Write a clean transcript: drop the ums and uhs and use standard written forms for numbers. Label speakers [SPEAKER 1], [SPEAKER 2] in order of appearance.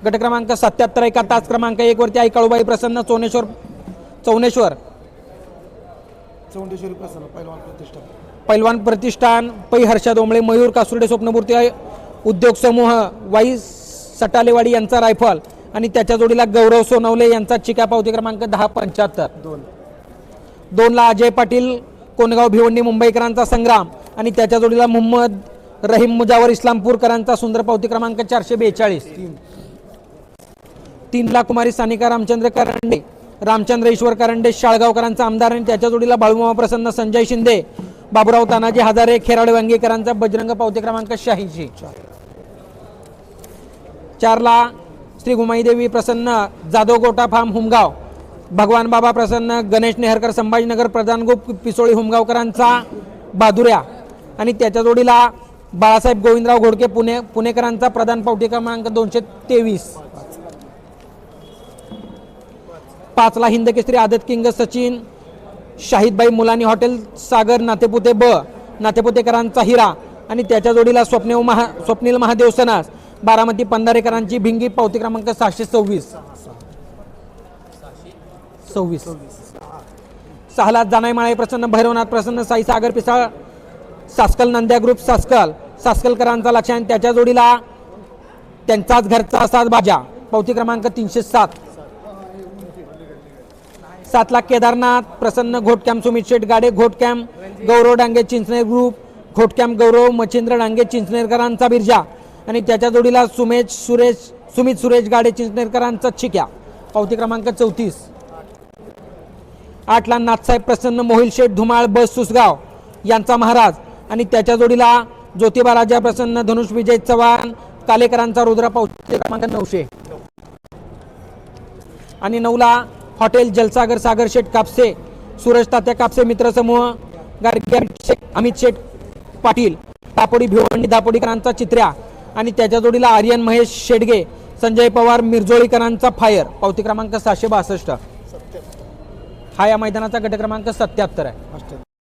[SPEAKER 1] गट क्रमांक 77 एका तास क्रमांक 1 वरती आई काळूबाई प्रसन्न चौनेश्वर
[SPEAKER 2] चौंडेश्वरी प्रसन्न
[SPEAKER 1] पैलवान प्रतिष्ठान पै हर्षा डोंबळे मयूर कासुर्डे स्वप्नपूर्ती उद्योग समूह वाई सटालेवाडी यांचा रायफल आणि त्याच्या जोडीला गौरव सोनवले यांचा चिका पावती क्रमांक 1075 2 ला अजय पाटील कोणगाव भिवंडी मुंबईकरांचा संग्राम आणि त्याच्या जोडीला मोहम्मद रहीम मुजावर इस्लामपूरकरांचा सुंदर पावती क्रमांक 442 3 ला कुमारी सानिका रामचंद्र करंडे रामचंद्र ईश्वर करंडे शाळगावकरांचा आमदार आणि त्याच्या जोडीला बाळूमामा प्रसन्न संजय शिंदे बाबूराव तानाजी हजारे खेराडे वांगीकरांचा बजरंग पावती क्रमांक 86 4 ला श्री गुमाईदेवी प्रसन्न जाधव गोटा फार्म हुमगाव भगवान बाबा प्रसन्न गणेश नेहरकर संभाजीनगर प्रधानगुप पिसोळी हुमगावकरांचा बहादुऱ्या आणि त्याच्या जोडीला बाळासाहेब गोविंदराव घोडके पुणेकरांचा प्रधान पावती क्रमांक 223 5 ला हिंद केसरी आदत किंग सचिन शाहिदबाई मुलानी हॉटेल सागर नातेपुतेकरांचा हिरा आणि त्याच्या जोडीला स्वप्नील महादेव सनास बारामती पंधारेकरांची भिंगी पावती क्रमांक 626 6 ला जानाई माळे प्रसन्न भैरवनाथ प्रसन्न साई सागर पिसाळ सास्कल नंद्या ग्रुप सास्कलकरांचा लक्ष आणि त्याच्या जोडीला त्यांचाच घरचा सात बाजा पावती क्रमांक 307 7 ला केदारनाथ प्रसन्न घोटकॅम्प सुमित शेठ गाडे घोटकॅम्प गौरव डांगे चिंचनेर ग्रुप घोटकॅम्प गौरव मच्छिंद्र डांगे चिंचनेरकरांचा बिरजा आणि त्याच्या जोडीला सुमित सुरेश गाडे चिंचनेरकरांचा चिक्या पावती क्रमांक 34 8 ला नाथसाहेब प्रसन्न मोहिल शेठ धुमाळ बस सुसगाव यांचा महाराज आणि त्याच्या जोडीला ज्योतिबा राजा प्रसन्न धनुष विजय चव्हाण कालेकरांचा रुद्रा पावती क्रमांक 900 आणि 9 ला हॉटेल जलसागर सागर शेठ कापसे सूरज तात्या कापसे मित्र समूह गाडगे अमित शेठ पाटील दापोडी भिवंडी दापोडीकरांचा चित्र्या आणि त्याच्या जोडीला आर्यन महेश शेडगे संजय पवार मिरजोळीकरांचा फायर पावती क्रमांक 762 हा या मैदानाचा गट क्रमांक 77 आहे.